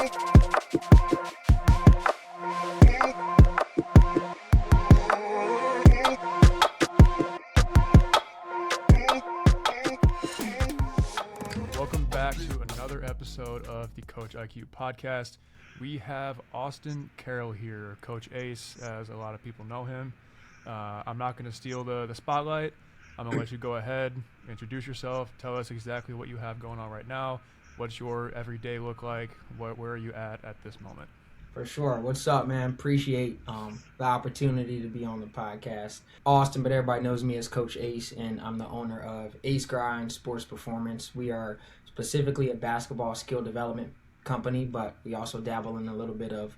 Welcome back to another episode of the CoachIQ podcast. We have Ace Carroll here, Coach Ace, as a lot of people know him. I'm not going to steal the spotlight. I'm going to let you go ahead, introduce yourself, tell us exactly what you have going on right now. What's your everyday look like? Where are you at this moment? For sure. What's up, man? Appreciate the opportunity to be on the podcast. Austin, but everybody knows me as Coach Ace, and I'm the owner of Ace Carroll Sports Performance. We are specifically a basketball skill development company, but we also dabble in a little bit of,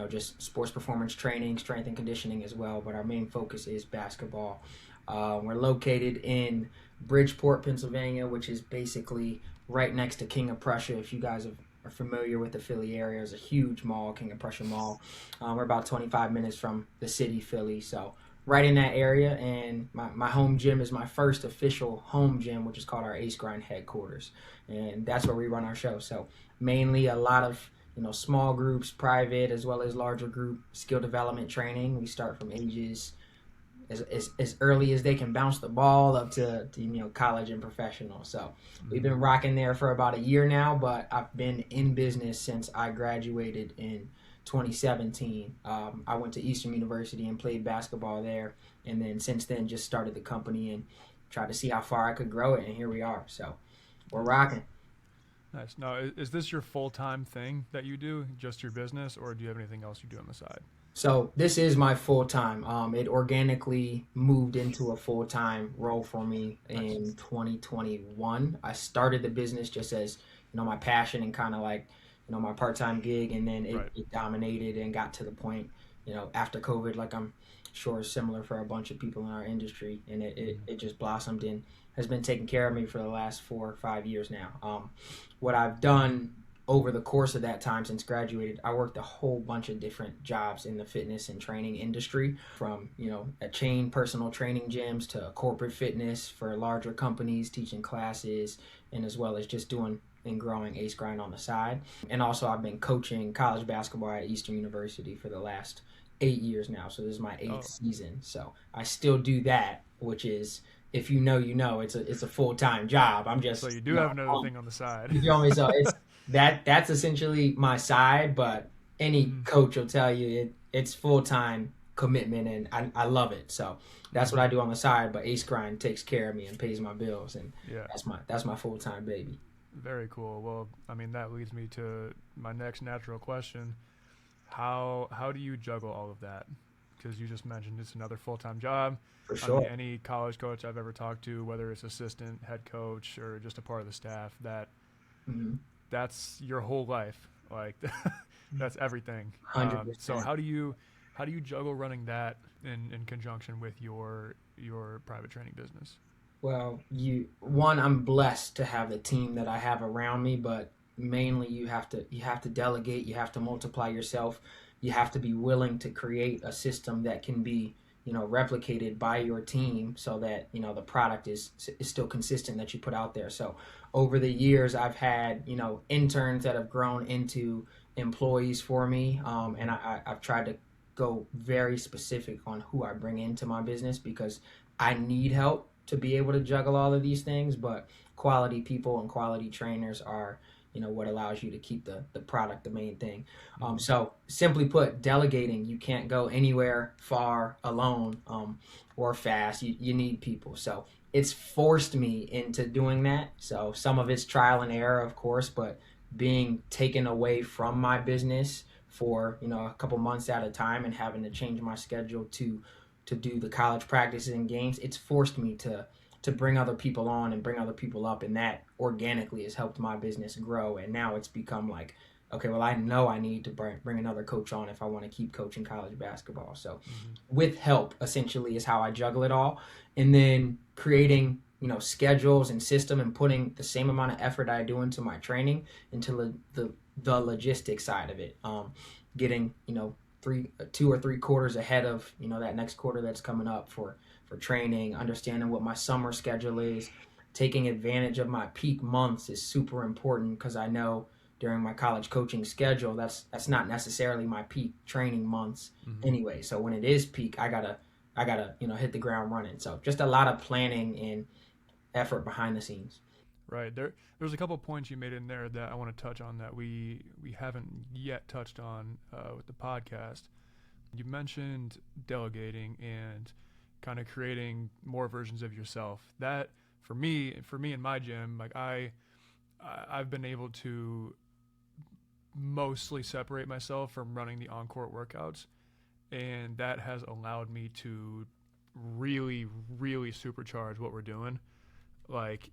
just sports performance training, strength and conditioning as well. But our main focus is basketball. We're located in Bridgeport, Pennsylvania, which is basically right next to King of Prussia. If you guys are familiar with the Philly area, there's a huge mall, King of Prussia Mall. We're about 25 minutes from the city, Philly, so right in that area. And my home gym is my first official home gym, which is called our Ace Grind headquarters, and that's where we run our show. So mainly a lot of small groups, private as well as larger group skill development training. We start from ages as early as they can bounce the ball up to college and professional. So we've been rocking there for about a year now, but I've been in business since I graduated in 2017. I went to Eastern University and played basketball there, and then since then just started the company and tried to see how far I could grow it, and here we are. So we're rocking. Nice. Now, is this your full-time thing that you do, just your business, or do you have anything else you do on the side? So this is my full-time. It organically moved into a full-time role for me in 2021. I started the business just as, my passion and kind of like, my part-time gig, and then it dominated and got to the point, after COVID, like I'm sure is similar for a bunch of people in our industry, and it just blossomed and has been taking care of me for the last 4 or 5 years now. What I've done over the course of that time since graduated, I worked a whole bunch of different jobs in the fitness and training industry, from, a chain personal training gyms to corporate fitness for larger companies, teaching classes, and as well as just doing and growing Ace Grind on the side. And also I've been coaching college basketball at Eastern University for the last 8 years now. So this is my 8th season. So I still do that, which is, if you know, it's a full-time job. I'm just, so you do have another thing on the side. You feel me? So it's that's essentially my side, but any coach will tell you it's full-time commitment, and I love it. So that's what I do on the side, but Ace Grind takes care of me and pays my bills, and that's my full-time baby. Very cool. Well, I mean, that leads me to my next natural question. How do you juggle all of that? Because you just mentioned it's another full-time job. For sure. I mean, any college coach I've ever talked to, whether it's assistant, head coach, or just a part of the staff, that's your whole life. Like, that's everything. 100%. So how do you juggle running that in conjunction with your private training business? Well, I'm blessed to have the team that I have around me, but mainly you have to delegate, you have to multiply yourself, you have to be willing to create a system that can be replicated by your team, so that the product is still consistent that you put out there. So over the years I've had interns that have grown into employees for me, and I've tried to go very specific on who I bring into my business, because I need help to be able to juggle all of these things, but quality people and quality trainers are what allows you to keep the product the main thing. So simply put, delegating, you can't go anywhere far alone or fast. You need people. So it's forced me into doing that. So some of it's trial and error, of course, but being taken away from my business for a couple months at a time and having to change my schedule to do the college practices and games, it's forced me to bring other people on and bring other people up, and that organically has helped my business grow. And now it's become like, okay, well, I know I need to bring another coach on if I want to keep coaching college basketball. So with help, essentially, is how I juggle it all. And then creating, schedules and system, and putting the same amount of effort I do into my training into the logistics side of it. Getting, 2 or 3 quarters ahead of, that next quarter that's coming up for training, understanding what my summer schedule is, taking advantage of my peak months is super important, because I know, during my college coaching schedule, that's not necessarily my peak training months anyway. So when it is peak, I gotta hit the ground running. So just a lot of planning and effort behind the scenes. Right. There's a couple points you made in there that I want to touch on that we haven't yet touched on with the podcast. You mentioned delegating and kind of creating more versions of yourself. That for me in my gym, like I've been able to mostly separate myself from running the on-court workouts, and that has allowed me to really supercharge what we're doing. Like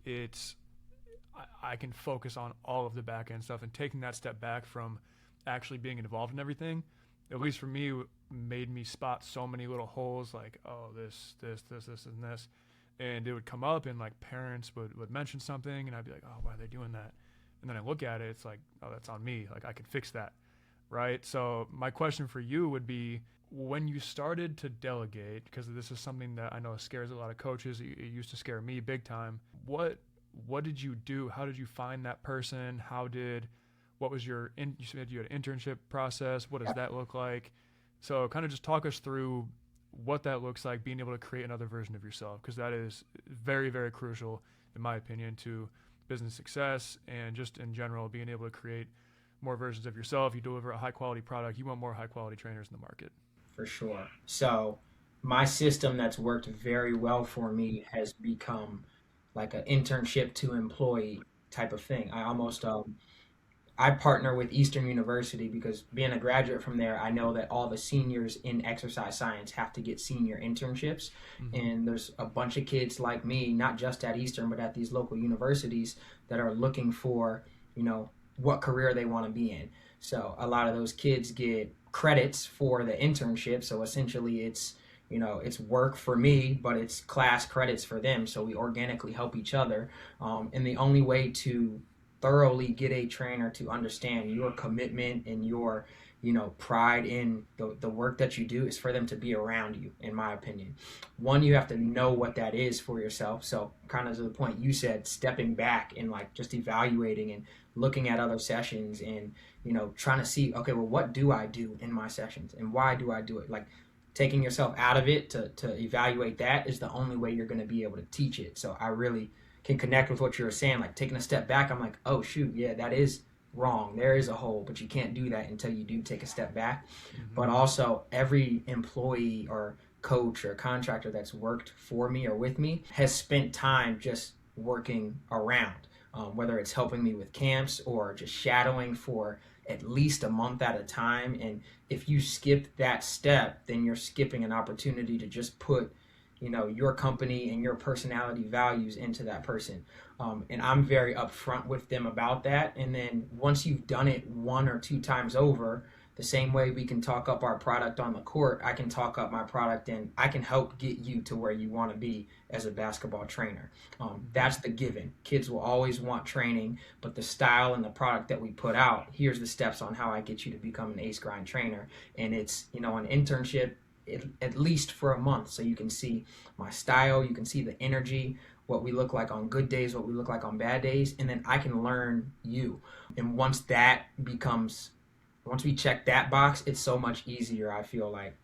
I can focus on all of the back end stuff, and taking that step back from actually being involved in everything, at least for me, made me spot so many little holes, like, oh, this, and this. And it would come up, and like parents would mention something, and I'd be like, oh, why are they doing that? And then I look at it, it's like, oh, that's on me. Like, I could fix that, right? So my question for you would be, when you started to delegate, because this is something that I know scares a lot of coaches, it used to scare me big time. What did you do? How did you find that person? What was you said you had an internship process. What does that look like? So kind of just talk us through what that looks like, being able to create another version of yourself, because that is very, very crucial, in my opinion, to business success and just in general, being able to create more versions of yourself. You deliver a high quality product, you want more high quality trainers in the market. For sure. So my system that's worked very well for me has become like an internship to employee type of thing. I partner with Eastern University because being a graduate from there, I know that all the seniors in exercise science have to get senior internships. And there's a bunch of kids like me, not just at Eastern, but at these local universities that are looking for, what career they want to be in. So a lot of those kids get credits for the internship. So essentially it's work for me, but it's class credits for them. So we organically help each other. And the only way to thoroughly get a trainer to understand your commitment and your pride in the work that you do is for them to be around you, in my opinion. One, you have to know what that is for yourself. So kind of to the point you said, stepping back and like just evaluating and looking at other sessions and trying to see, okay, well, what do I do in my sessions and why do I do it? Like taking yourself out of it to evaluate that is the only way you're going to be able to teach it. So I really can connect with what you were saying, like taking a step back. I'm like, oh shoot, yeah, that is wrong. There is a hole, but you can't do that until you do take a step back. But also every employee or coach or contractor that's worked for me or with me has spent time just working around, whether it's helping me with camps or just shadowing for at least a month at a time. And if you skip that step, then you're skipping an opportunity to just put your company and your personality values into that person. And I'm very upfront with them about that. And then once you've done it one or two times over, the same way we can talk up our product on the court, I can talk up my product and I can help get you to where you want to be as a basketball trainer. That's the given. Kids will always want training, but the style and the product that we put out, here's the steps on how I get you to become an Ace Grind trainer. And it's, an internship, at least for a month, so you can see my style, you can see the energy, what we look like on good days, what we look like on bad days, and then I can learn you. And once we check that box, it's so much easier, I feel like.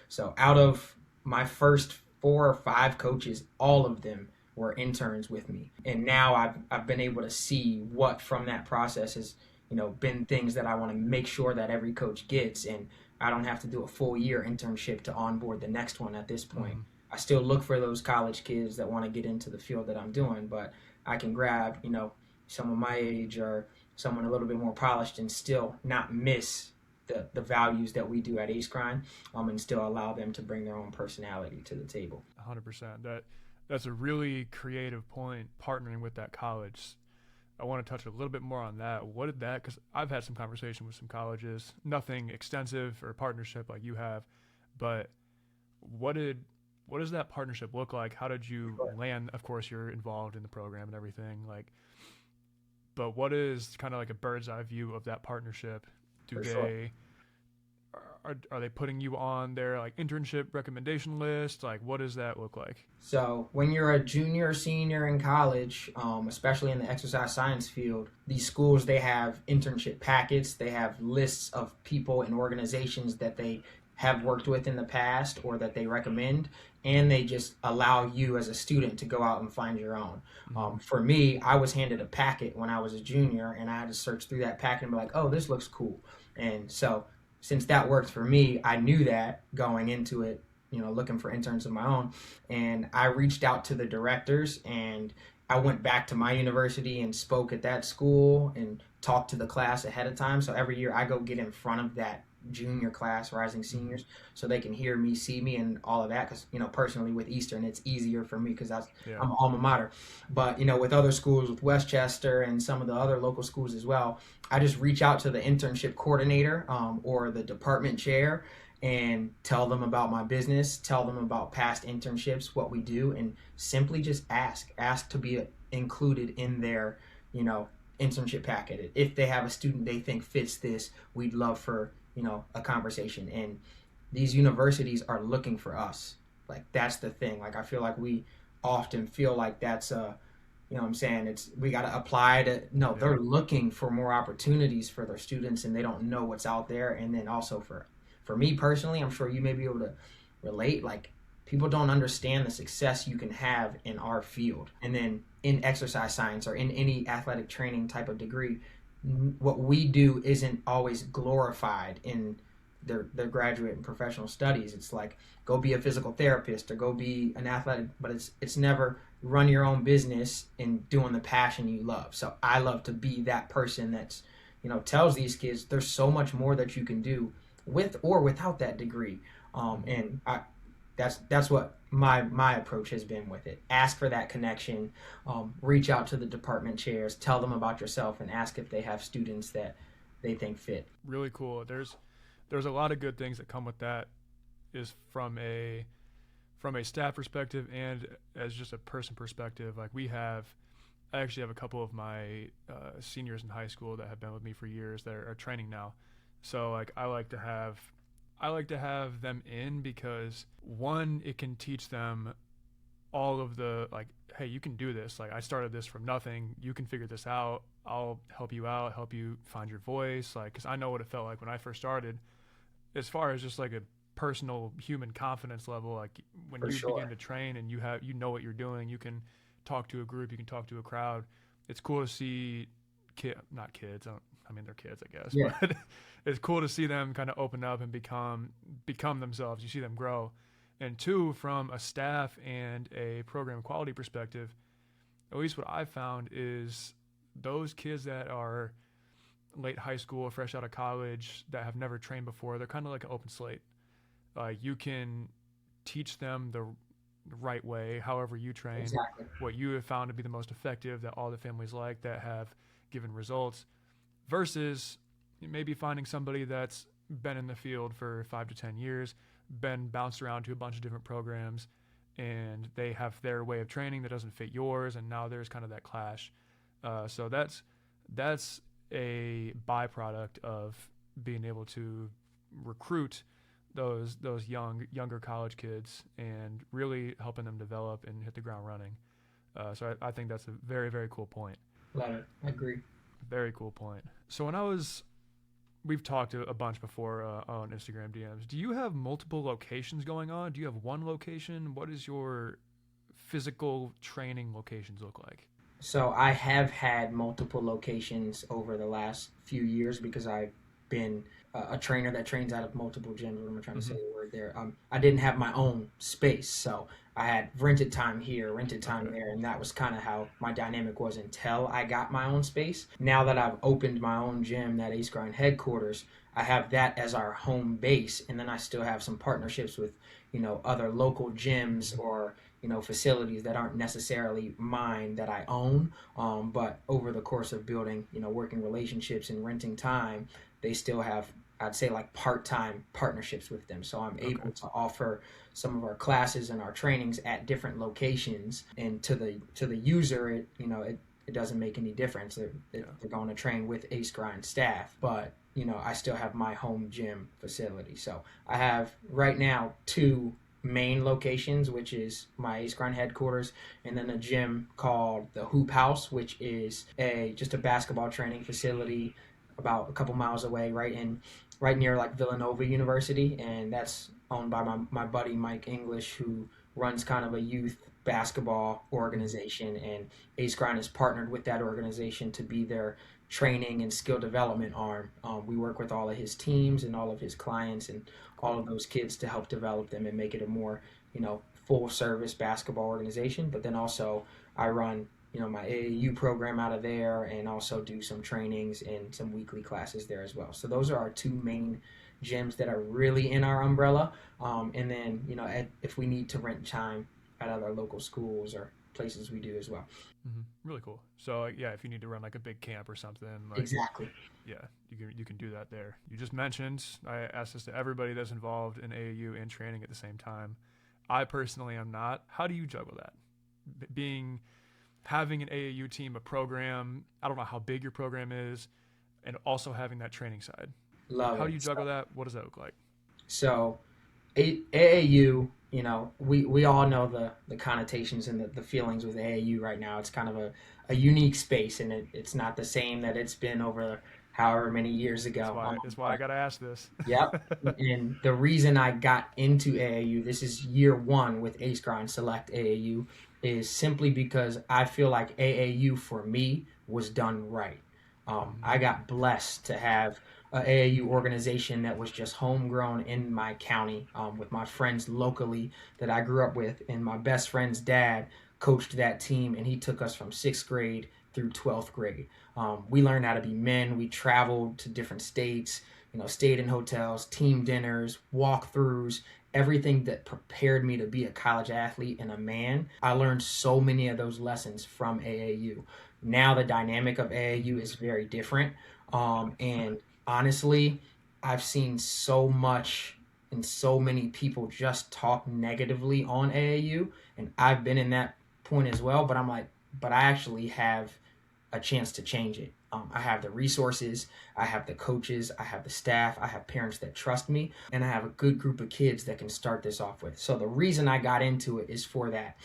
So out of my first 4 or 5 coaches, all of them were interns with me, and now I've been able to see what from that process has been things that I want to make sure that every coach gets, and I don't have to do a full year internship to onboard the next one at this point. I still look for those college kids that want to get into the field that I'm doing, but I can grab, someone my age or someone a little bit more polished and still not miss the values that we do at Ace Grind, and still allow them to bring their own personality to the table. 100%. That's a really creative point, partnering with that college. I want to touch a little bit more on that. What did that, because I've had some conversation with some colleges, nothing extensive or partnership like you have, but what does that partnership look like? How did you land? Of course, you're involved in the program and everything, but what is kind of like a bird's eye view of that partnership? are they putting you on their like internship recommendation list? Like, what does that look like? So when you're a junior or senior in college, especially in the exercise science field, these schools, they have internship packets. They have lists of people and organizations that they have worked with in the past or that they recommend, and they just allow you as a student to go out and find your own. For me, I was handed a packet when I was a junior, and I had to search through that packet and be like, oh, this looks cool. And so since that worked for me, I knew that going into it, looking for interns of my own. And I reached out to the directors, and I went back to my university and spoke at that school and talked to the class ahead of time. So every year I go get in front of that junior class, rising seniors, so they can hear me, see me, and all of that. Because personally with Eastern, it's easier for me because I'm alma mater. But with other schools, with Westchester and some of the other local schools as well, I just reach out to the internship coordinator or the department chair and tell them about my business, tell them about past internships, what we do, and simply just ask to be included in their internship packet. If they have a student they think fits this, we'd love for a conversation. And these universities are looking for us. Like, that's the thing. Like, I feel like we often feel like that's what I'm saying, it's we got to apply to they're looking for more opportunities for their students, and they don't know what's out there. And then also for me personally, I'm sure you may be able to relate, like, people don't understand the success you can have in our field. And then in exercise science or in any athletic training type of degree, what we do isn't always glorified in their graduate and professional studies. It's like, go be a physical therapist or go be an athletic, but it's never run your own business and doing the passion you love. So I love to be that person that's tells these kids there's so much more that you can do with or without that degree. And that's what my approach has been with it. Ask for that connection, reach out to the department chairs, tell them about yourself, and ask if they have students that they think fit. Really cool. There's a lot of good things that come with that, is from a staff perspective and as just a person perspective. Like, I actually have a couple of my seniors in high school that have been with me for years that are training now. So like, I like to have them in because, one, it can teach them all of the, like, hey, you can do this. Like, I started this from nothing. You can figure this out. I'll help you out, help you find your voice. Like, because I know what it felt like when I first started, as far as just like a personal human confidence level. Like, when you begin to train and you know what you're doing, you can talk to a group, you can talk to a crowd. It's cool to see not kids. I mean, they're kids, I guess, but it's cool to see them kind of open up and become themselves. You see them grow. And two, from a staff and a program quality perspective, at least what I've found is those kids that are late high school, fresh out of college, that have never trained before, they're kind of like an open slate. You can teach them the right way, however you train, Exactly. what you have found to be the most effective, that all the families like, that have given results, versus maybe finding somebody that's been in the field for 5 to 10 years, been bounced around to a bunch of different programs, and they have their way of training that doesn't fit yours, and now there's kind of that clash. So that's a byproduct of being able to recruit those younger college kids and really helping them develop and hit the ground running. So I think that's a very, very cool point. Love it. I agree. Very cool point. So we've talked a bunch before on Instagram DMs. Do you have multiple locations going on? Do you have one location? What does your physical training locations look like? So I have had multiple locations over the last few years because I've been a trainer that trains out of multiple gyms. What am I trying to say the word there? I didn't have my own space, so I had rented time here, rented time there, and that was kind of how my dynamic was until I got my own space. Now that I've opened my own gym, that Ace Grind headquarters, I have that as our home base, and then I still have some partnerships with, other local gyms or facilities that aren't necessarily mine that I own, but over the course of building, working relationships and renting time, they still have, I'd say, like part-time partnerships with them. So I'm able to offer some of our classes and our trainings at different locations, and to the user, it doesn't make any difference. They're going to train with Ace Grind staff, but I still have my home gym facility. So I have right now two main locations, which is my Ace Grind headquarters, and then a gym called the Hoop House, which is a just a basketball training facility about a couple miles away, right near like Villanova University, and that's owned by my buddy Mike English, who runs kind of a youth basketball organization, and Ace Grind is partnered with that organization to be their training and skill development arm. We work with all of his teams and all of his clients and all Cool. of those kids to help develop them and make it a more, full service basketball organization. But then also I run, my AAU program out of there and also do some trainings and some weekly classes there as well. So those are our two main gyms that are really in our umbrella. And then, if we need to rent time at other local schools or places, we do as well. Really cool. So yeah, if you need to run like a big camp or something, like Exactly. yeah, you can do that there. You just mentioned I asked this to everybody that's involved in AAU and training at the same time. I personally am not. How do you juggle that? Being having an AAU team, a program. I don't know how big your program is, and also having that training side. Love How do it. you juggle that? What does that look like? So AAU, we all know the connotations and the feelings with AAU right now. It's kind of a unique space, and it's not the same that it's been over however many years That's ago. why. That's why I But gotta ask this. yep. And the reason I got into AAU, this is year one with Ace Grind Select AAU, is simply because I feel like AAU for me was done right. Mm-hmm. I got blessed to have a AAU organization that was just homegrown in my county, with my friends locally that I grew up with, and my best friend's dad coached that team, and he took us from sixth grade through 12th grade. We learned how to be men. We traveled to different states, stayed in hotels, team dinners, walkthroughs, everything that prepared me to be a college athlete and a man. I learned so many of those lessons from AAU. Now the dynamic of AAU is very different. And honestly, I've seen so much and so many people just talk negatively on AAU, and I've been in that point as well. But I'm like, but I actually have a chance to change it. I have the resources, I have the coaches, I have the staff, I have parents that trust me, and I have a good group of kids that can start this off with. So the reason I got into it is for that,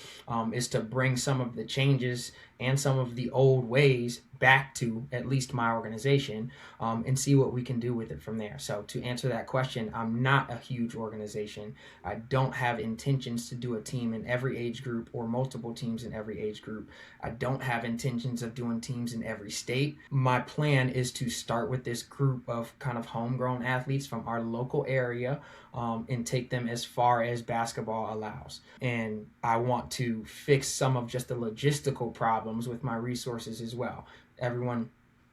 is to bring some of the changes and some of the old ways back to at least my organization, and see what we can do with it from there. So to answer that question, I'm not a huge organization. I don't have intentions to do a team in every age group or multiple teams in every age group. I don't have intentions of doing teams in every state. My plan is to start with this group of kind of homegrown athletes from our local area, and take them as far as basketball allows. And I want to fix some of just the logistical problems with my resources as well. Everyone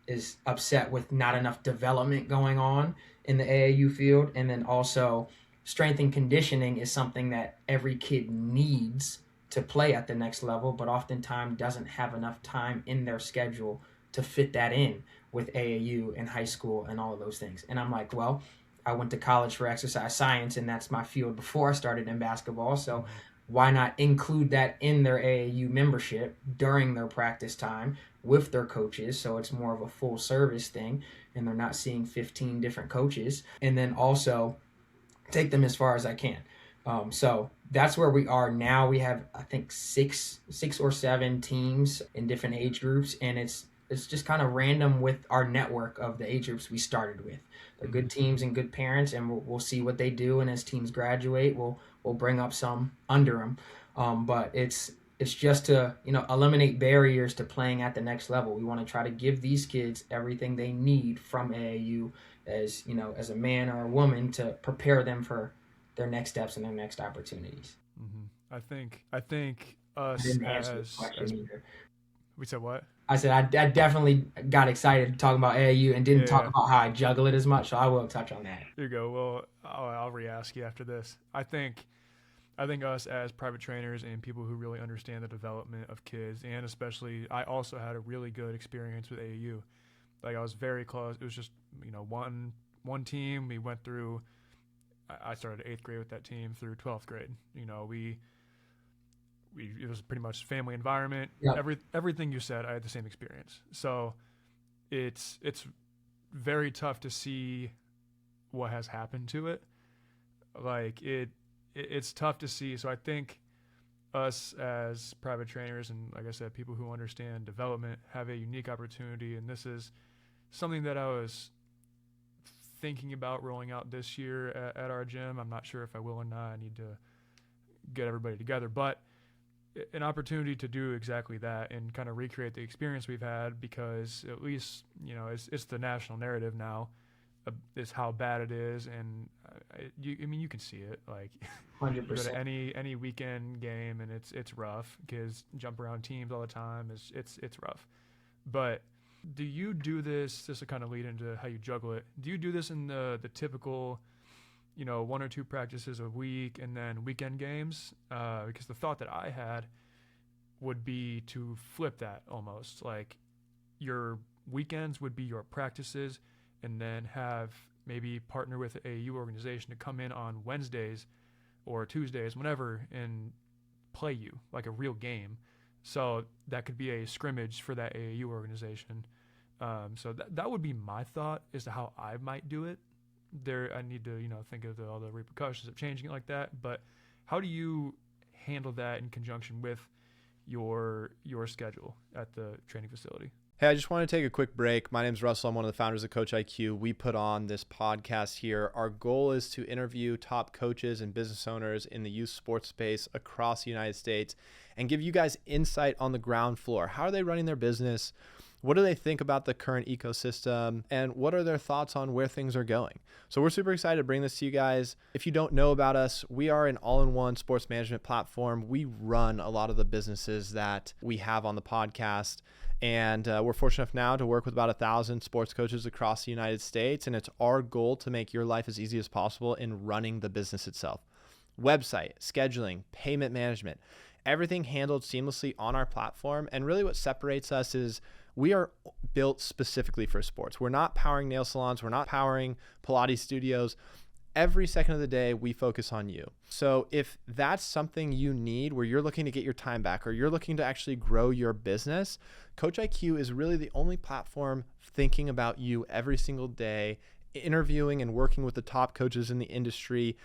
is upset with not enough development going on in the AAU field. And then also, strength and conditioning is something that every kid needs to play at the next level, but oftentimes doesn't have enough time in their schedule to fit that in with AAU and high school and all of those things. And I'm like, well, I went to college for exercise science, and that's my field before I started in basketball. So Mm-hmm. why not include that in their AAU membership during their practice time with their coaches, so it's more of a full service thing and they're not seeing 15 different coaches, and then also take them as far as I can. So that's where we are now. We have, I think, six or seven teams in different age groups, and it's just kind of random with our network of the age groups we started with. They're Mm-hmm. good teams and good parents, and we'll see what they do. And as teams graduate, we'll bring up some under them. But it's just to eliminate barriers to playing at the next level. We want to try to give these kids everything they need from AAU, as a man or a woman, to prepare them for their next steps and their next opportunities. I think I us didn't answer the as question either. we said what? I said I definitely got excited talking about AAU and didn't talk Yeah. about how I juggle it as much, so I will touch on that. Here you go. Well, I'll re-ask you after this. I think us as private trainers and people who really understand the development of kids, and especially I also had a really good experience with AAU. Like I was very close. It was just one team. We went through. I started eighth grade with that team through 12th grade. We it was pretty much family environment. Yep. Everything you said, I had the same experience. So it's very tough to see what has happened to it. Like it's tough to see. So I think us as private trainers and, like I said, people who understand development have a unique opportunity. And this is something that I was thinking about rolling out this year at our gym. I'm not sure if I will or not. I need to get everybody together, but an opportunity to do exactly that and kind of recreate the experience we've had, because at least, it's the national narrative now, is how bad it is. And you can see it, like 100%. you go to any weekend game and it's rough. Kids jump around teams all the time. It's rough. But do you do this will kind of lead into how you juggle it. Do you do this in the typical, 1 or 2 practices a week and then weekend games? Because the thought that I had would be to flip that almost. Like your weekends would be your practices, and then have maybe partner with a AAU organization to come in on Wednesdays or Tuesdays, whenever, and play you like a real game. So that could be a scrimmage for that AAU organization. So that would be my thought as to how I might do it. I need to, think of all the repercussions of changing it like that. But how do you handle that in conjunction with your schedule at the training facility? Hey, I just want to take a quick break. My name's Russell. I'm one of the founders of CoachIQ. We put on this podcast here. Our goal is to interview top coaches and business owners in the youth sports space across the United States and give you guys insight on the ground floor. How are they running their business? What do they think about the current ecosystem? And what are their thoughts on where things are going? So we're super excited to bring this to you guys. If you don't know about us, we are an all-in-one sports management platform. We run a lot of the businesses that we have on the podcast. And we're fortunate enough now to work with about 1,000 sports coaches across the United States. And it's our goal to make your life as easy as possible in running the business itself. Website, scheduling, payment management, everything handled seamlessly on our platform. And really what separates us is we are built specifically for sports. We're not powering nail salons. We're not powering Pilates studios. Every second of the day, we focus on you. So if that's something you need, where you're looking to get your time back or you're looking to actually grow your business, CoachIQ is really the only platform thinking about you every single day, interviewing and working with the top coaches in the industry,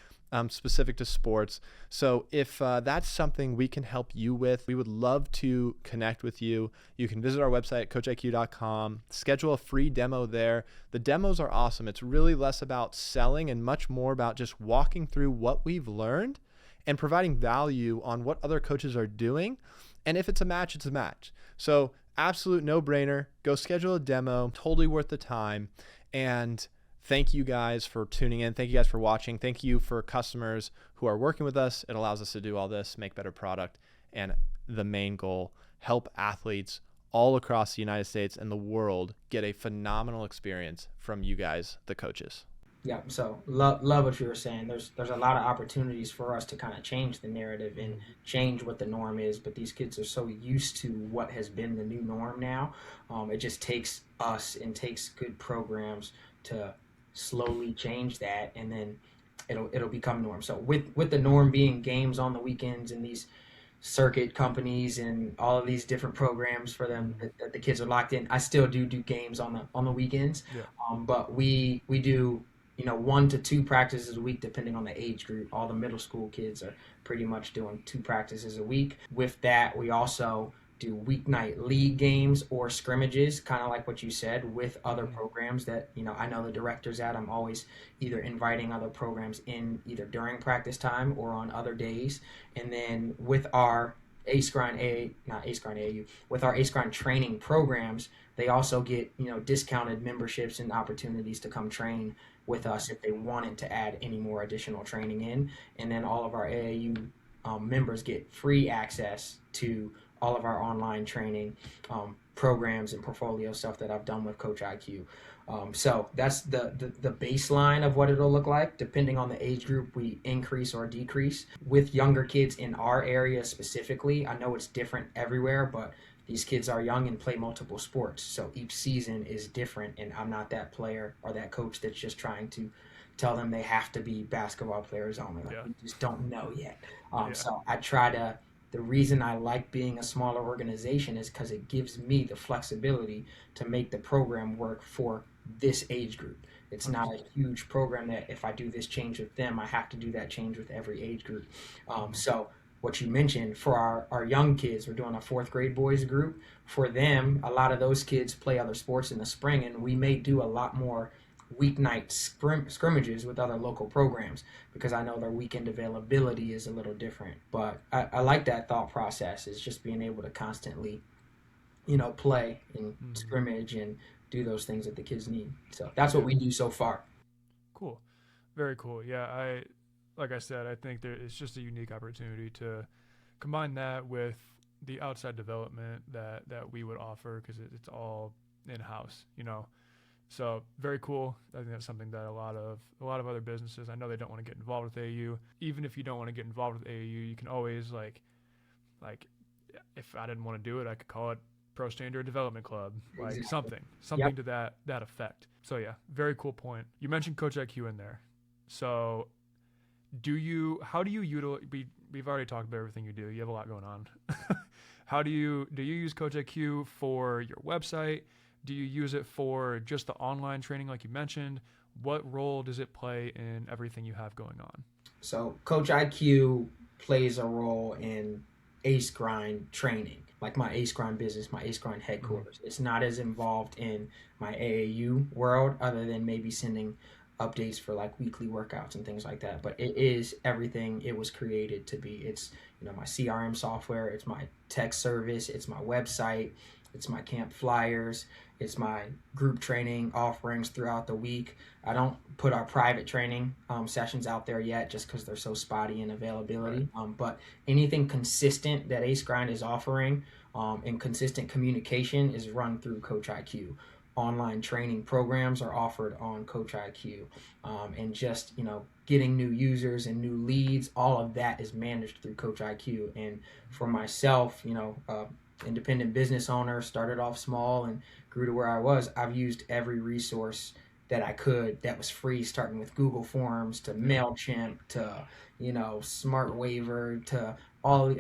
specific to sports. So if that's something we can help you with, we would love to connect with you. You can visit our website, coachiq.com, schedule a free demo there. The demos are awesome. It's really less about selling and much more about just walking through what we've learned and providing value on what other coaches are doing. And if it's a match, it's a match. So absolute no-brainer. Go schedule a demo, totally worth the time. And thank you guys for tuning in. Thank you guys for watching. Thank you for customers who are working with us. It allows us to do all this, make better product, and the main goal, help athletes all across the United States and the world get a phenomenal experience from you guys, the coaches. Yeah, so love what you were saying. There's a lot of opportunities for us to kind of change the narrative and change what the norm is, but these kids are so used to what has been the new norm now. It just takes us and takes good programs to slowly change that, and then it'll become norm. So with the norm being games on the weekends and these circuit companies and all of these different programs for them that the kids are locked in, I still do games on the weekends. Yeah. But we do 1 to 2 practices a week depending on the age group. All the middle school kids are pretty much doing 2 practices a week. With that, we also do weeknight league games or scrimmages, kind of like what you said, with other programs that I know the directors at. I'm always either inviting other programs in either during practice time or on other days. And then with our with our Ace Grind training programs, they also get discounted memberships and opportunities to come train with us if they wanted to add any more additional training in. And then all of our AAU members get free access to all of our online training programs and portfolio stuff that I've done with CoachIQ. So that's the baseline of what it'll look like. Depending on the age group, we increase or decrease. With younger kids in our area specifically, I know it's different everywhere, but these kids are young and play multiple sports. So each season is different, and I'm not that player or that coach that's just trying to tell them they have to be basketball players only. We just don't know yet. So I try to. The reason I like being a smaller organization is because it gives me the flexibility to make the program work for this age group. It's not a 100%. huge program that if I do this change with them, I have to do that change with every age group. So what you mentioned for our young kids, we're doing a fourth grade boys group. For them, a lot of those kids play other sports in the spring, and we may do a lot more weeknight scrimmages with other local programs because I know their weekend availability is a little different. But I like that thought process, is just being able to constantly, play and Mm-hmm. scrimmage and do those things that the kids need. So that's what we do so far. Cool. Very cool. Yeah, like I said, I think it's just a unique opportunity to combine that with the outside development that we would offer because it's all in house, So very cool. I think that's something that a lot of other businesses, I know they don't want to get involved with AAU. Even if you don't want to get involved with AAU, you can always like if I didn't want to do it, I could call it Pro Standard Development Club, like Exactly. something Yep. to that effect. So yeah, very cool point. You mentioned Coach IQ in there. So how do you utilize? We've already talked about everything you do. You have a lot going on. How do you use Coach IQ for your website? Do you use it for just the online training, like you mentioned? What role does it play in everything you have going on? So Coach IQ plays a role in Ace Grind training, like my Ace Grind business, my Ace Grind Mm-hmm. headquarters. It's not as involved in my AAU world, other than maybe sending updates for like weekly workouts and things like that. But it is everything it was created to be. It's my CRM software, it's my tech service, it's my website, it's my camp flyers, it's my group training offerings throughout the week. I don't put our private training sessions out there yet just because they're so spotty in Right. availability. But anything consistent that Ace Grind is offering, and consistent communication is run through Coach IQ. Online training programs are offered on Coach IQ, and just getting new users and new leads, all of that is managed through Coach IQ. And for myself, independent business owner, started off small and grew to where I was. I've used every resource that I could that was free, starting with Google Forms to Yeah. MailChimp to Smart Waiver to all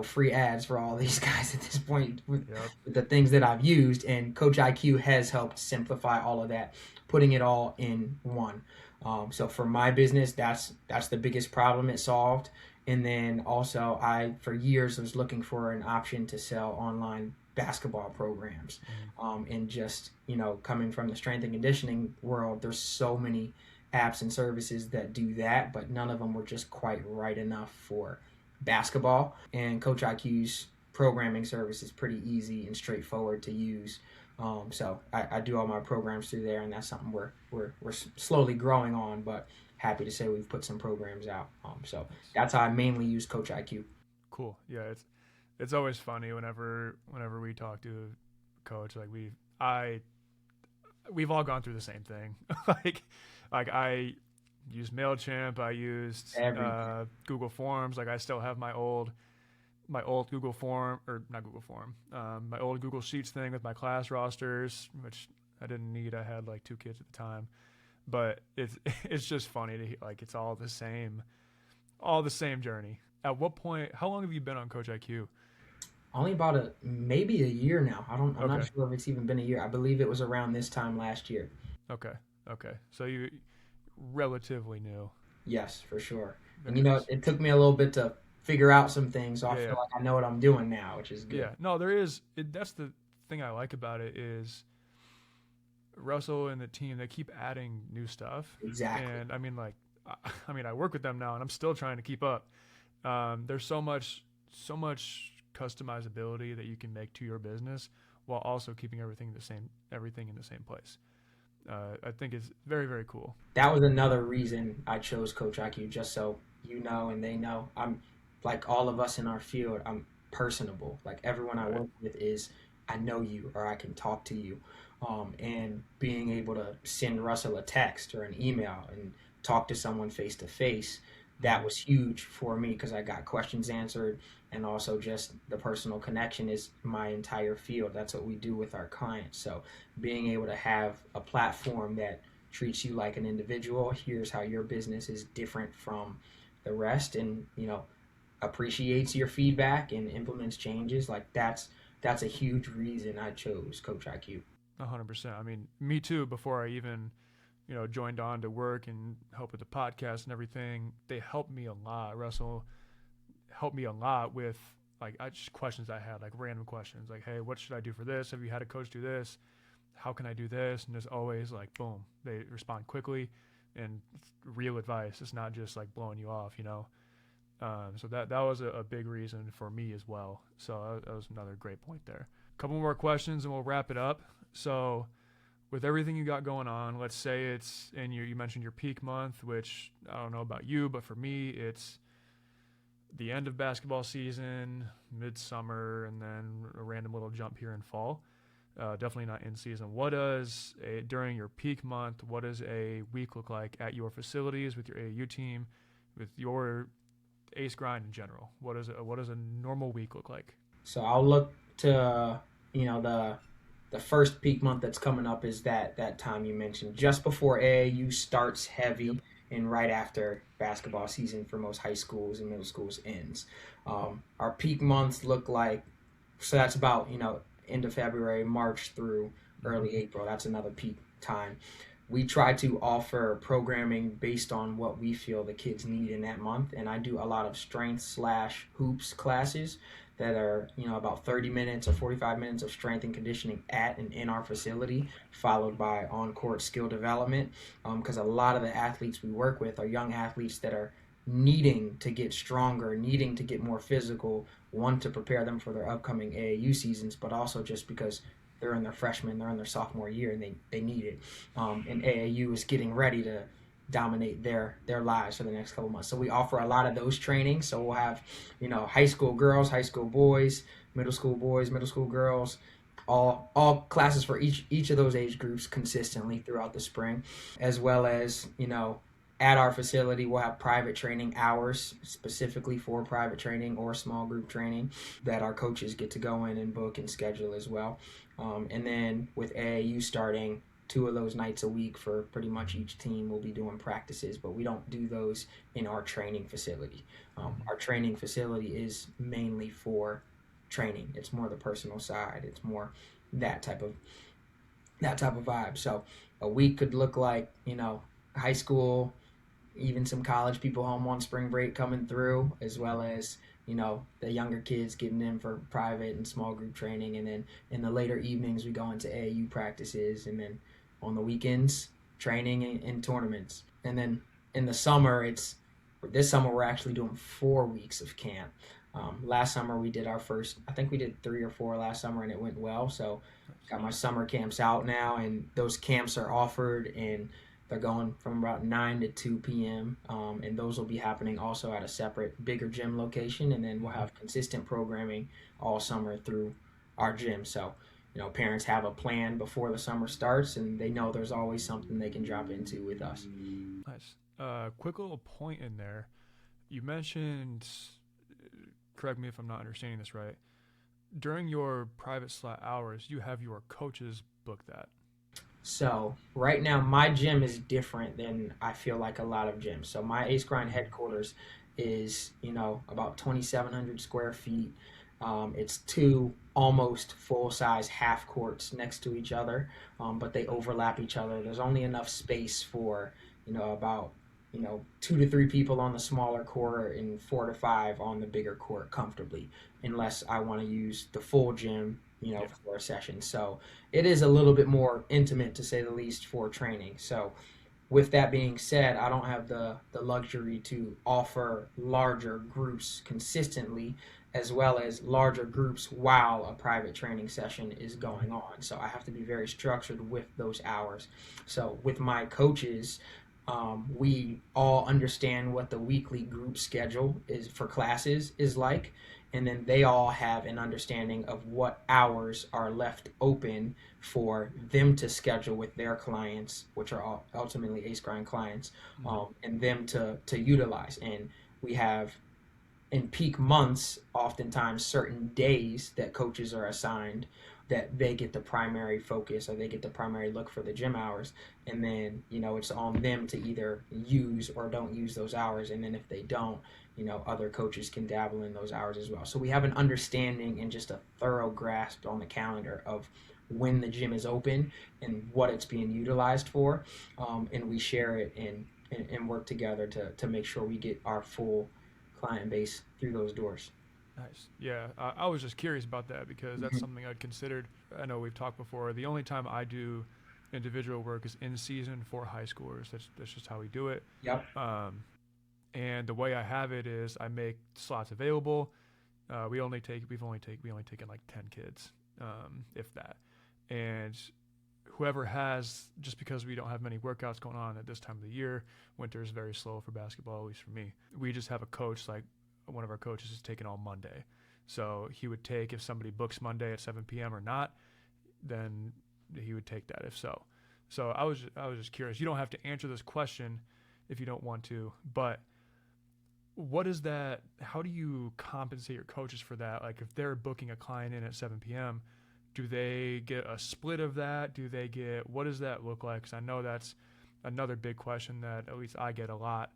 free ads for all these guys at this point Yep. with the things that I've used. And Coach IQ has helped simplify all of that, putting it all in one. So for my business, that's the biggest problem it solved. And then also, I for years was looking for an option to sell online basketball programs, Mm-hmm. and just coming from the strength and conditioning world, there's so many apps and services that do that, but none of them were just quite right enough for basketball. And Coach IQ's programming service is pretty easy and straightforward to use. So I do all my programs through there, and that's something we're slowly growing on, but happy to say we've put some programs out. So Nice. that's how I mainly use Coach IQ. Cool. Yeah, it's always funny whenever we talk to a coach, like we've all gone through the same thing. like I used MailChimp, I used Everything. Google Forms. Like I still have my old Google Form, or not Google Form, my old Google Sheets thing with my class rosters, which I didn't need. I had like two kids at the time, but it's it's just funny like it's all the same journey. At what point? How long have you been on Coach IQ? Only about maybe a year now. I'm not Okay, sure if it's even been a year. I believe it was around this time last year. okay, okay. So you relatively new. Yes, for sure. And Very nice. it took me a little bit to figure out some things, so I Yeah, feel yeah, like I know what I'm doing now, which is good. yeah. No, there is. That's the thing I like about it is Russell and the team. They keep adding new stuff, Exactly. and I mean, like, I work with them now, and I'm still trying to keep up. There's so much customizability that you can make to your business while also keeping everything in the same place. I think it's very, very cool. That was another reason I chose Coach IQ, just so you know and they know. I'm like all of us in our field, I'm personable. Like everyone I Right. work with is, I know you or I can talk to you. And being able to send Russell a text or an email and talk to someone face to face, that Mm-hmm. was huge for me because I got questions answered. And also just the personal connection is my entire field. That's what we do with our clients. So being able to have a platform that treats you like an individual, here's how your business is different from the rest, and appreciates your feedback and implements changes, like that's a huge reason I chose Coach IQ. 100%. I mean, me too. Before I even, joined on to work and help with the podcast and everything, they helped me a lot. Russell helped me a lot with like just questions I had, like random questions, like, hey, what should I do for this? Have you had a coach do this? How can I do this? And there's always like, boom, they respond quickly and real advice. It's not just like blowing you off. So that was a big reason for me as well. So that was another great point there. A couple more questions and we'll wrap it up. So with everything you got going on, let's say it's in you mentioned your peak month, which I don't know about you, but for me, it's the end of basketball season, midsummer, and then a random little jump here in fall. Definitely not in season. During your peak month, what does a week look like at your facilities with your AAU team, with your Ace grind in general? What does a normal week look like? So I'll look to the first peak month that's coming up is that time you mentioned, just before AAU starts heavy. Yep. And right after basketball season for most high schools and middle schools ends. Our peak months look like, so that's about end of February, March through early April. That's another peak time. We try to offer programming based on what we feel the kids need in that month, and I do a lot of strength/hoops classes that are about 30 minutes or 45 minutes of strength and conditioning at and in our facility, followed by on-court skill development, because a lot of the athletes we work with are young athletes that are needing to get stronger, needing to get more physical, one, to prepare them for their upcoming AAU seasons, but also just because they're in their freshman, they're in their sophomore year, and they need it. And AAU is getting ready to dominate their lives for the next couple months. So we offer a lot of those trainings. So we'll have, high school girls, high school boys, middle school girls, all classes for each of those age groups consistently throughout the spring, as well as, at our facility, we'll have private training hours specifically for private training or small group training that our coaches get to go in and book and schedule as well. And then with AAU starting, 2 of those nights a week for pretty much each team will be doing practices, but we don't do those in our training facility. Our training facility is mainly for training. It's more the personal side. It's more that type of vibe. So a week could look like, high school, even some college people home on spring break coming through, as well as the younger kids getting in for private and small group training. And then in the later evenings, we go into AAU practices. And then on the weekends, training and tournaments. And then in the summer, this summer, we're actually doing 4 weeks of camp. Last summer, we did our first, I think we did 3 or 4 last summer, and it went well. So got my summer camps out now, and those camps are offered, and they're going from about 9 to 2 p.m., and those will be happening also at a separate, bigger gym location, and then we'll have consistent programming all summer through our gym. So, parents have a plan before the summer starts, and they know there's always something they can drop into with us. Nice. Quick little point in there. You mentioned, correct me if I'm not understanding this right, during your private slot hours, you have your coaches book that. So right now, my gym is different than I feel like a lot of gyms. So my Ace Grind headquarters is, about 2,700 square feet. It's 2 almost full-size half courts next to each other, but they overlap each other. There's only enough space for, about 2 to 3 people on the smaller court and 4 to 5 on the bigger court comfortably, unless I want to use the full gym, for a session. So it is a little bit more intimate, to say the least, for training. So with that being said, I don't have the luxury to offer larger groups consistently, as well as larger groups while a private training session is going on. So I have to be very structured with those hours. So with my coaches, we all understand what the weekly group schedule is for classes is like, and then they all have an understanding of what hours are left open for them to schedule with their clients, which are ultimately Ace Grind clients, and them to utilize. And we have, in peak months, oftentimes certain days that coaches are assigned that they get the primary focus, or they get the primary look for the gym hours, and then it's on them to either use or don't use those hours. And then if they don't, other coaches can dabble in those hours as well. So we have an understanding and just a thorough grasp on the calendar of when the gym is open and what it's being utilized for, and we share it and work together to make sure we get our full client base through those doors. Nice. Yeah, I was just curious about that because that's Mm-hmm. something I'd considered. I know we've talked before. The only time I do individual work is in season for high schoolers. That's just how we do it. Yep. Um, and the way I have it is I make slots available. We only taken like 10 kids, if that. And whoever has, just because we don't have many workouts going on at this time of the year, winter is very slow for basketball, at least for me. We just have a coach, like one of our coaches is taking all Monday. So he would take, if somebody books Monday at 7 p.m. or not, then he would take that if so. So I was just curious. You don't have to answer this question if you don't want to, but what is that? How do you compensate your coaches for that? Like if they're booking a client in at 7 p.m., do they get a split of that? What does that look like? Because I know that's another big question that at least I get a lot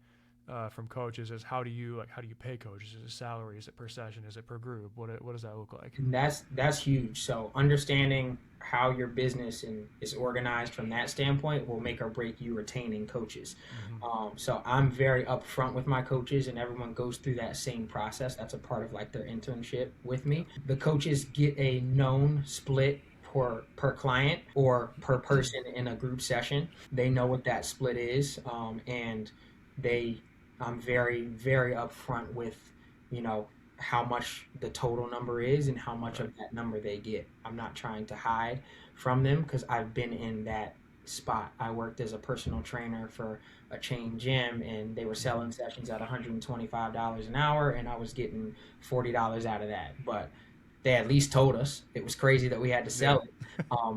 from coaches is how do you pay coaches? Is it salary? Is it per session? Is it per group? What does that look like? And that's huge. So understanding how your business is organized from that standpoint will make or break you retaining coaches. So I'm very upfront with my coaches, and everyone goes through that same process. That's a part of like their internship with me. The coaches get a known split per client or per person in a group session. They know what that split is, and I'm very, very upfront with, how much the total number is and how much of that number they get. I'm not trying to hide from them because I've been in that spot. I worked as a personal trainer for a chain gym, and they were selling sessions at $125 an hour, and I was getting $40 out of that. But they at least told us. It was crazy that we had to sell it.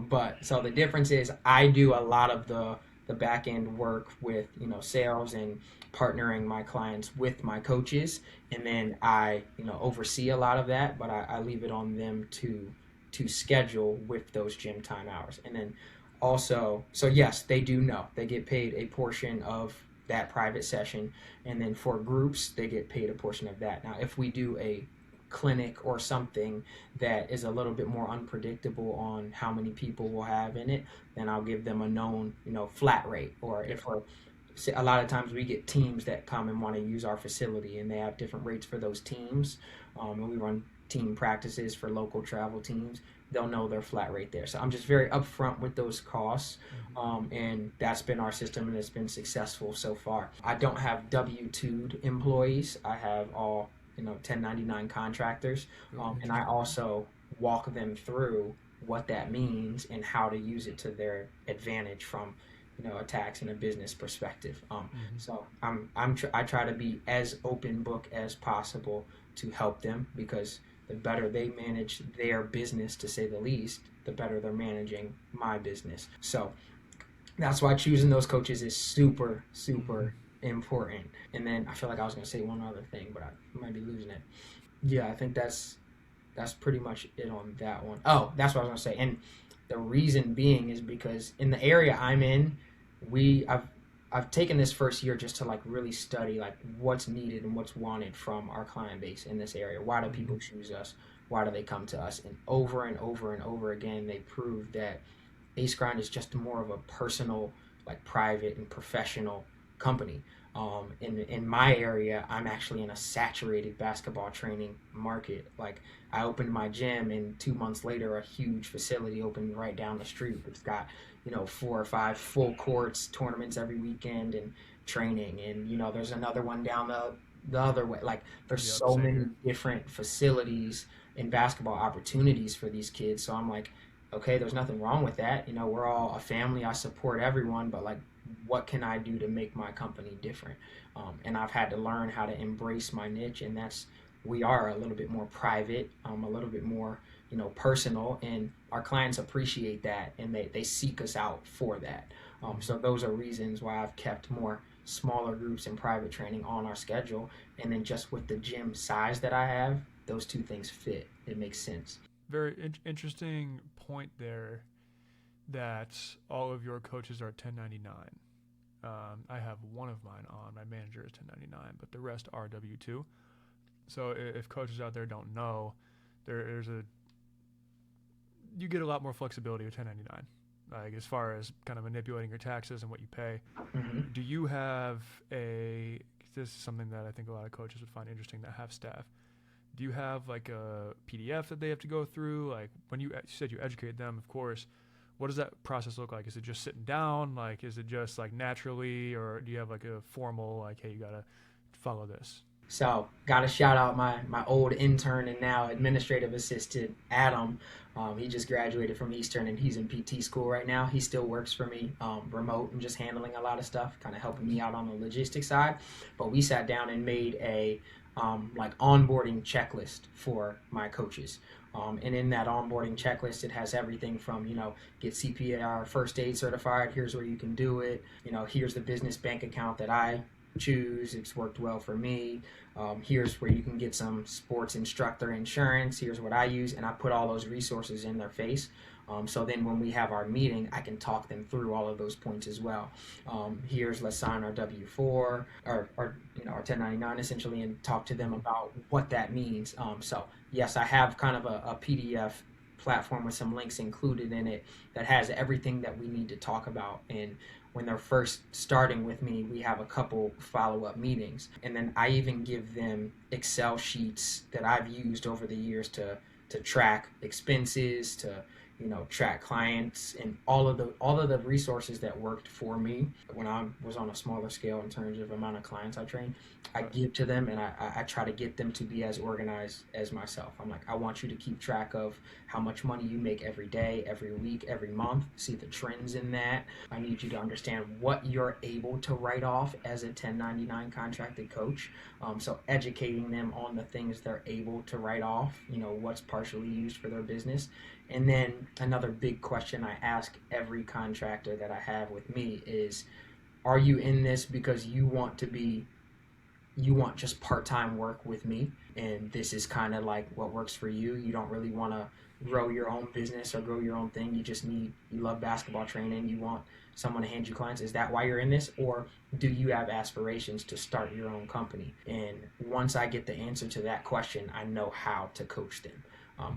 But so the difference is I do a lot of the back end work with sales and partnering my clients with my coaches, and then I oversee a lot of that, but I leave it on them to schedule with those gym time hours. And then also, so yes, they do know they get paid a portion of that private session, and then for groups they get paid a portion of that. Now if we do a clinic or something that is a little bit more unpredictable on how many people we'll have in it, then I'll give them a known flat rate. Or if a lot of times we get teams that come and want to use our facility, and they have different rates for those teams, and we run team practices for local travel teams. They'll know their flat rate there. So I'm just very upfront with those costs, and that's been our system, and it's been successful so far. I don't have W-2'd employees. I have all 1099 contractors, and I also walk them through what that means and how to use it to their advantage from a tax and a business perspective. So I try to be as open book as possible to help them, because the better they manage their business, to say the least, the better they're managing my business. So that's why choosing those coaches is super, super important. And then I feel like I was going to say one other thing, but I might be losing it. Yeah, I think that's pretty much it on that one. Oh, that's what I was going to say. And the reason being is because in the area I'm in, I've taken this first year just to like really study like what's needed and what's wanted from our client base in this area. Why do people choose us? Why do they come to us? And over and over again, they prove that Ace Grind is just more of a personal, like private and professional company. In my area, I'm actually in a saturated basketball training market. Like I opened my gym, and 2 months later, a huge facility opened right down the street. It's got 4 or 5 full courts, tournaments every weekend, and training. And there's another one down the other way. Like there's so many different facilities and basketball opportunities for these kids. So I'm like, okay, there's nothing wrong with that. We're all a family. I support everyone, but like, what can I do to make my company different? And I've had to learn how to embrace my niche, and we are a little bit more private, a little bit more, personal, and our clients appreciate that, and they seek us out for that. So those are reasons why I've kept more smaller groups and private training on our schedule. And then just with the gym size that I have, those two things fit. It makes sense. Very interesting point there, that all of your coaches are 1099. I have one of mine on. My manager is 1099, but the rest are W-2. So if coaches out there don't know, there's you get a lot more flexibility with 1099, like as far as kind of manipulating your taxes and what you pay. Mm-hmm. Do you have this is something that I think a lot of coaches would find interesting that have staff. Do you have like a PDF that they have to go through? Like when you said you educate them, of course, what does that process look like? Is it just sitting down? Like, is it just like naturally, or do you have like a formal, like, hey, you got to follow this? So, got to shout out my old intern and now administrative assistant, Adam. He just graduated from Eastern and he's in PT school right now. He still works for me remote and just handling a lot of stuff, kind of helping me out on the logistics side. But we sat down and made a like onboarding checklist for my coaches. And in that onboarding checklist, it has everything from, get CPR first aid certified. Here's where you can do it. Here's the business bank account that I choose. It's worked well for me. Here's where you can get some sports instructor insurance. Here's what I use. And I put all those resources in their face. So then when we have our meeting, I can talk them through all of those points as well. Let's sign our W-4 or our 1099 essentially and talk to them about what that means. So yes, I have kind of a PDF platform with some links included in it that has everything that we need to talk about. And when they're first starting with me, we have a couple follow-up meetings. And then I even give them Excel sheets that I've used over the years to track expenses, to track clients, and all of the resources that worked for me when I was on a smaller scale in terms of amount of clients I trained. I give to them, and I try to get them to be as organized as myself. I'm like, I want you to keep track of how much money you make every day, every week, every month, see the trends in that. I need you to understand what you're able to write off as a 1099 contracted coach. So educating them on the things they're able to write off, what's partially used for their business. And then another big question I ask every contractor that I have with me is, are you in this because you want just part-time work with me, and this is kind of like what works for you? You don't really want to grow your own business or grow your own thing. You love basketball training. You want someone to hand you clients. Is that why you're in this? Or do you have aspirations to start your own company? And once I get the answer to that question, I know how to coach them.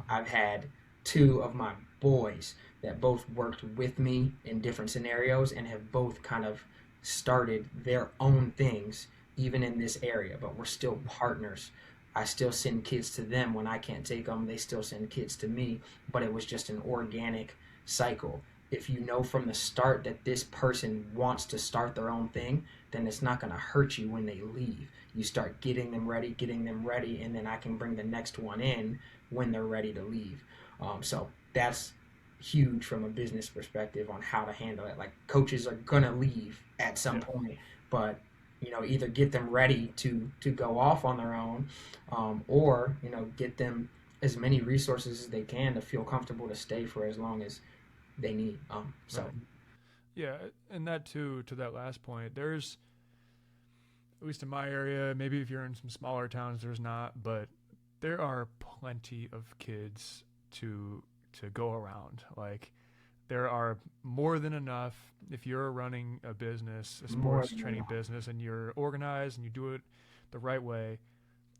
I've had two of my boys that both worked with me in different scenarios and have both kind of started their own things even in this area, but we're still partners. I still send kids to them when I can't take them. They still send kids to me, but it was just an organic cycle. If you know from the start that this person wants to start their own thing, then it's not going to hurt you when they leave. You start getting them ready, and then I can bring the next one in when they're ready to leave. So that's huge from a business perspective on how to handle it. Like, coaches are going to leave at some point, but either get them ready to go off on their own, or get them as many resources as they can to feel comfortable to stay for as long as they need. Right. Yeah, and that too, to that last point, there's, at least in my area, maybe if you're in some smaller towns, there's not, but there are plenty of kids to go around. Like, there are more than enough. If you're running a business, a sports training business, and you're organized and you do it the right way,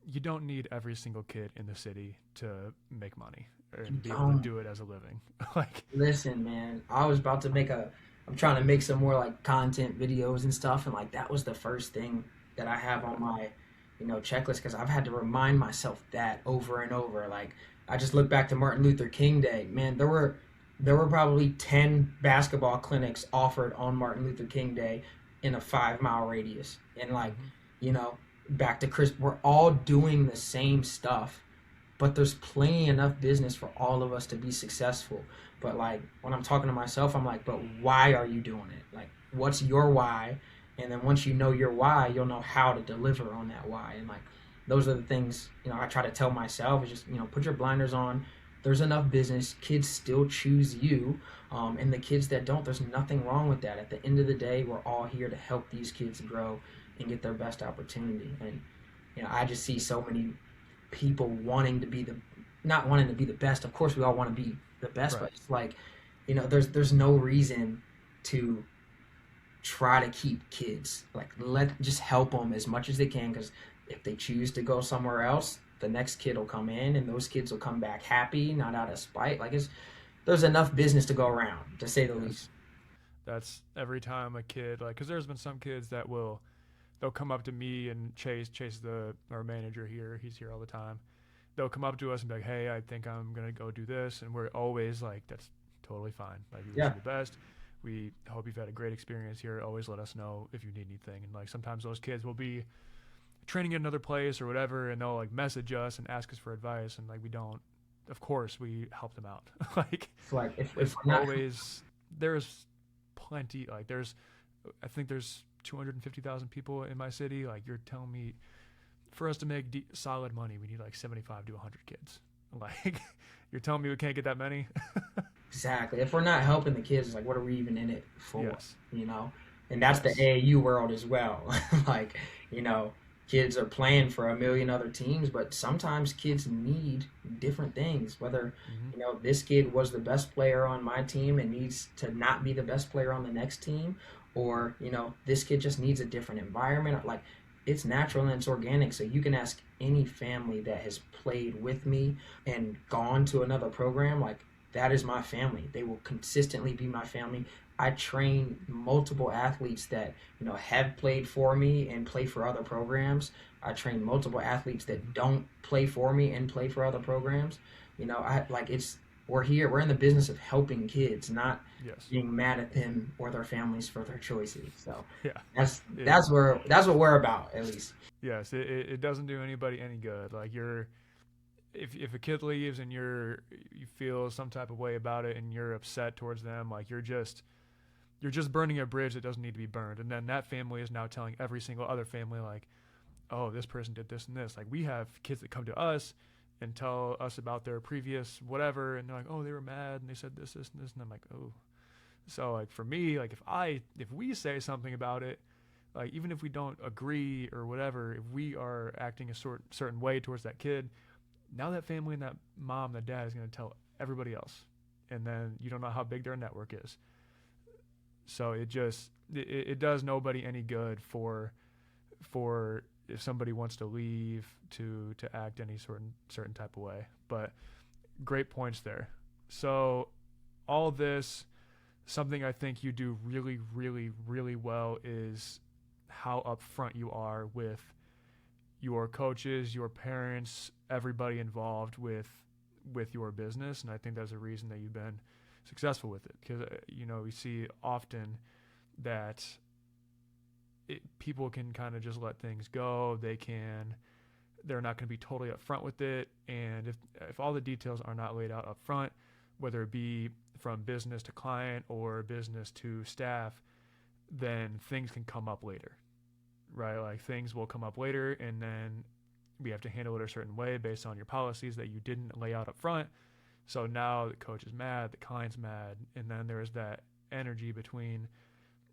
you don't need every single kid in the city to make money and be able to do it as a living. Like, listen, man, I'm trying to make some more like content videos and stuff, and like that was the first thing that I have on my checklist, because I've had to remind myself that over and over. Like, I just look back to Martin Luther King Day. Man, there were probably 10 basketball clinics offered on Martin Luther King Day in a 5-mile radius. And like, back to Chris, we're all doing the same stuff, but there's plenty enough business for all of us to be successful. But like, when I'm talking to myself, I'm like, but why are you doing it? Like, what's your why? And then once you know your why, you'll know how to deliver on that why. And like, those are the things, I try to tell myself is just, put your blinders on. There's enough business. Kids still choose you. And the kids that don't, there's nothing wrong with that. At the end of the day, we're all here to help these kids grow and get their best opportunity. And, I just see so many people not wanting to be the best. Of course, we all want to be the best, right. But it's like, there's no reason to try to keep kids. Like, just help them as much as they can, because if they choose to go somewhere else, the next kid will come in and those kids will come back happy, not out of spite. Like, there's enough business to go around, to say the least. That's every time a kid, like, because there's been some kids that they'll come up to me and Chase our manager here, he's here all the time. They'll come up to us and be like, hey, I think I'm gonna go do this, and we're always like, that's totally fine. Like, we wish Yeah. you the best. We hope you've had a great experience here. Always let us know if you need anything. And like sometimes those kids will be training at another place or whatever, and they'll like message us and ask us for advice, and like we don't. Of course, we help them out. Like It's like if it's we're not, always there's plenty. Like I think there's 250,000 people in my city. Like you're telling me, for us to make solid money, we need like 75 to 100 kids. Like you're telling me we can't get that many? exactly, if we're not helping the kids, like what are we even in it for? Yes. You know, and that's Yes. the AAU world as well. Like, kids are playing for a million other teams, but sometimes kids need different things. Whether, this kid was the best player on my team and needs to not be the best player on the next team, or, this kid just needs a different environment. Like, it's natural and it's organic. So you can ask any family that has played with me and gone to another program, like, that is my family. They will consistently be my family. I train multiple athletes that, have played for me and play for other programs. I train multiple athletes that don't play for me and play for other programs. We're in the business of helping kids, not Yes. being mad at them or their families for their choices. So Yeah. that's what we're about, at least. Yes. It doesn't do anybody any good. Like if a kid leaves and you feel some type of way about it and you're upset towards them, like you're just burning a bridge that doesn't need to be burned. And then that family is now telling every single other family, like, oh, this person did this and this. Like, we have kids that come to us and tell us about their previous whatever, and they're like, oh, they were mad and they said this and this, and I'm like, oh. So like for me, like if we say something about it, like even if we don't agree or whatever, if we are acting a certain way towards that kid, now that family and that mom, that dad is going to tell everybody else, and then you don't know how big their network is. So it does nobody any good for if somebody wants to leave to act any certain type of way. But great points there. So all this, something I think you do really, really, really well is how upfront you are with your coaches, your parents, everybody involved with your business. And I think that's a reason that you've been successful with it, because we see often that people can kind of just let things go. They're not going to be totally upfront with it, and if all the details are not laid out up front, whether it be from business to client or business to staff, then things can come up later, right? Like things will come up later, and then we have to handle it a certain way based on your policies that you didn't lay out up front. So now the coach is mad, the client's mad, and then there's that energy between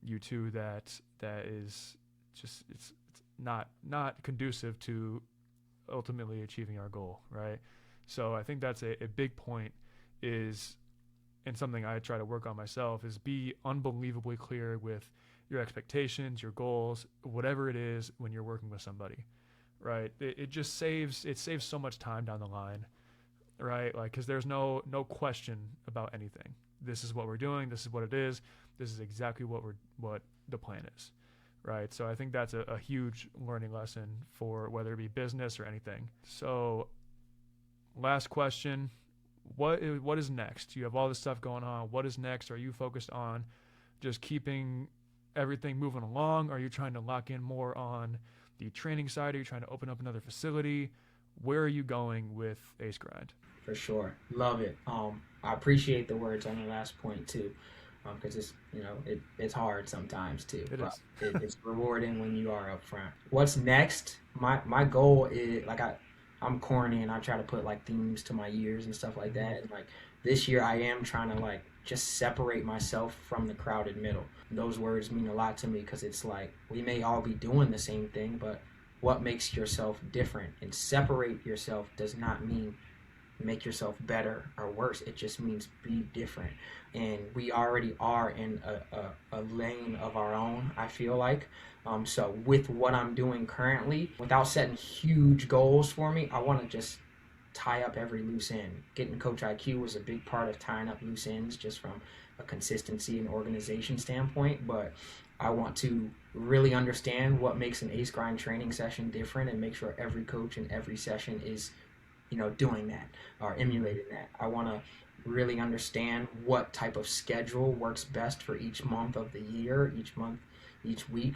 you two that is just it's not conducive to ultimately achieving our goal, right? So I think that's a big point, is, and something I try to work on myself, is be unbelievably clear with your expectations, your goals, whatever it is when you're working with somebody, right? It just saves so much time down the line, right? Like, because there's no question about anything. This is what we're doing. This is what it is. This is exactly what the plan is, right? So I think that's a huge learning lesson for whether it be business or anything. So last question, what is next? You have all this stuff going on. What is next? Are you focused on just keeping everything moving along? Are you trying to lock in more on the training side? Are you trying to open up another facility? Where are you going with Ace Grind? For sure. Love it. I appreciate the words on the last point too, because it's it's hard sometimes too. It's rewarding when you are upfront. What's next? My goal is, like, I'm corny and I try to put like themes to my years and stuff like that. And like this year I am trying to like just separate myself from the crowded middle. Those words mean a lot to me, because it's like we may all be doing the same thing, but what makes yourself different? And separate yourself does not mean make yourself better or worse. It just means be different. And we already are in a lane of our own, I feel like. So with what I'm doing currently, without setting huge goals for me, I want to just tie up every loose end. Getting Coach IQ was a big part of tying up loose ends just from a consistency and organization standpoint, but I want to really understand what makes an Ace Grind training session different and make sure every coach in every session is, doing that or emulating that. I want to really understand what type of schedule works best for each month of the year, each month, each week,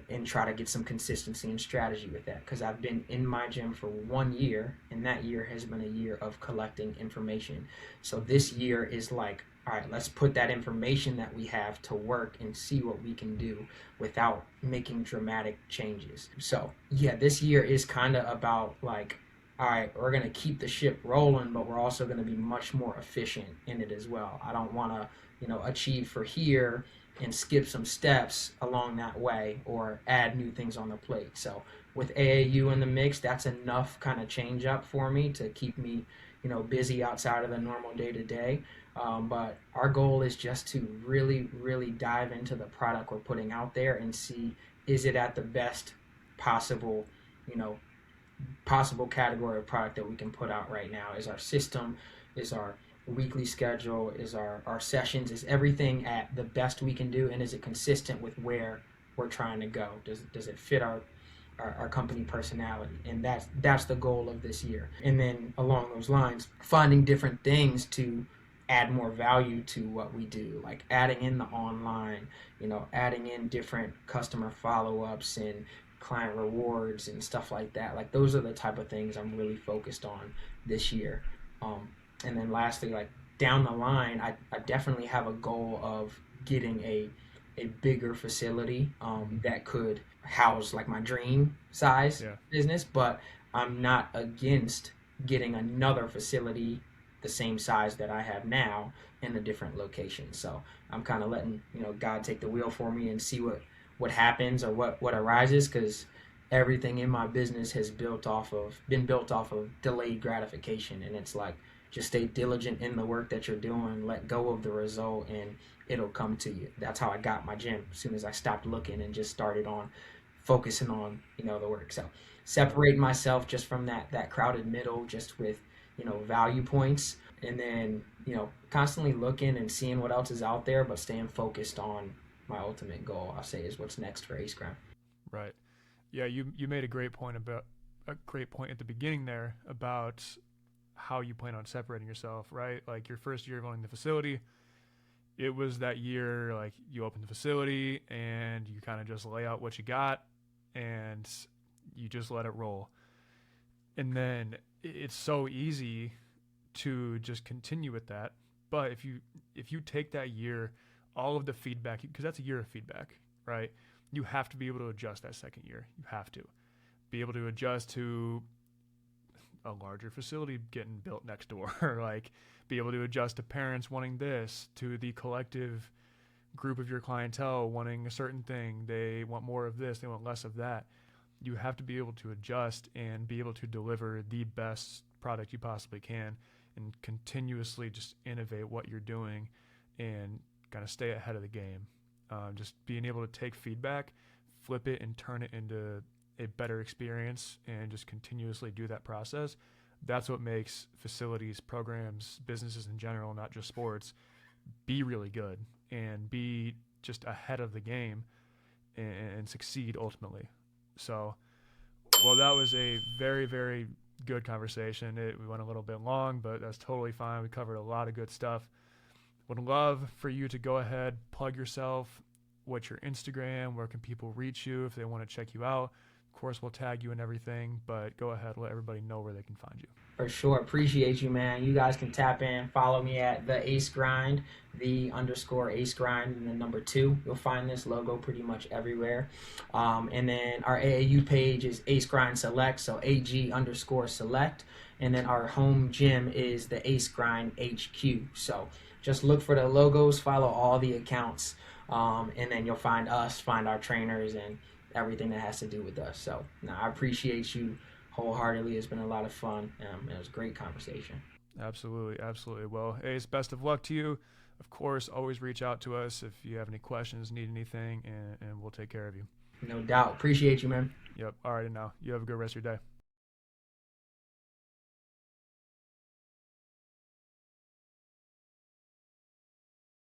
and try to get some consistency and strategy with that, because I've been in my gym for 1 year, and that year has been a year of collecting information. So this year is like, all right, let's put that information that we have to work and see what we can do without making dramatic changes. So yeah, this year is kind of about like, all right, we're going to keep the ship rolling, but we're also going to be much more efficient in it as well. I don't want to, achieve for here and skip some steps along that way or add new things on the plate. So with AAU in the mix, that's enough kind of change up for me to keep me, busy outside of the normal day-to-day. But our goal is just to really, really dive into the product we're putting out there and see, is it at the best possible, possible category of product that we can put out right now? Is our system, is our weekly schedule, is our sessions, is everything at the best we can do, and is it consistent with where we're trying to go? Does it fit our company personality? And that's the goal of this year. And then along those lines, finding different things to add more value to what we do, like adding in the online, adding in different customer follow-ups and client rewards and stuff like that. Like those are the type of things I'm really focused on this year. And then lastly, like down the line, I definitely have a goal of getting a bigger facility that could house like my dream size business, but I'm not against getting another facility the same size that I have now in a different location. So I'm kind of letting God take the wheel for me and see what happens or what arises, because everything in my business has been built off of delayed gratification. And it's like, just stay diligent in the work that you're doing, let go of the result, and it'll come to you. That's how I got my gym as soon as I stopped looking and just started on focusing on the work. So separating myself just from that crowded middle, just with value points, and then constantly looking and seeing what else is out there, but staying focused on my ultimate goal, I'll say, is what's next for Ace Grind. Right. Yeah, you made a great point at the beginning there about how you plan on separating yourself, right? Like your first year of owning the facility, it was that year, like you open the facility and you kind of just lay out what you got and you just let it roll. And then it's so easy to just continue with that. But if you take that year, all of the feedback, because that's a year of feedback, right? You have to be able to adjust that second year. You have to be able to adjust to a larger facility getting built next door, like be able to adjust to parents wanting this, to the collective group of your clientele wanting a certain thing. They want more of this, they want less of that. You have to be able to adjust and be able to deliver the best product you possibly can and continuously just innovate what you're doing and kind of stay ahead of the game. Just being able to take feedback, flip it, and turn it into a better experience, and just continuously do that process. That's what makes facilities, programs, businesses in general, not just sports, be really good and be just ahead of the game and succeed ultimately. So, well, that was a very, very good conversation. We went a little bit long, but that's totally fine. We covered a lot of good stuff. Would love for you to go ahead, plug yourself. What's your Instagram? Where can people reach you if they want to check you out? Of course, we'll tag you and everything, but go ahead, let everybody know where they can find you. For sure. Appreciate you, man. You guys can tap in, follow me at the Ace Grind, _Ace Grind, and then number 2. You'll find this logo pretty much everywhere. And then our AAU page is Ace Grind Select, so AG_Select. And then our home gym is the Ace Grind HQ. So just look for the logos, follow all the accounts, and then you'll find us, find our trainers, and everything that has to do with us. So I appreciate you wholeheartedly. It's been a lot of fun. It was a great conversation. Absolutely. Well, Ace, best of luck to you. Of course, always reach out to us if you have any questions, need anything, and we'll take care of you. No doubt. Appreciate you, man. Yep. All right, and now you have a good rest of your day.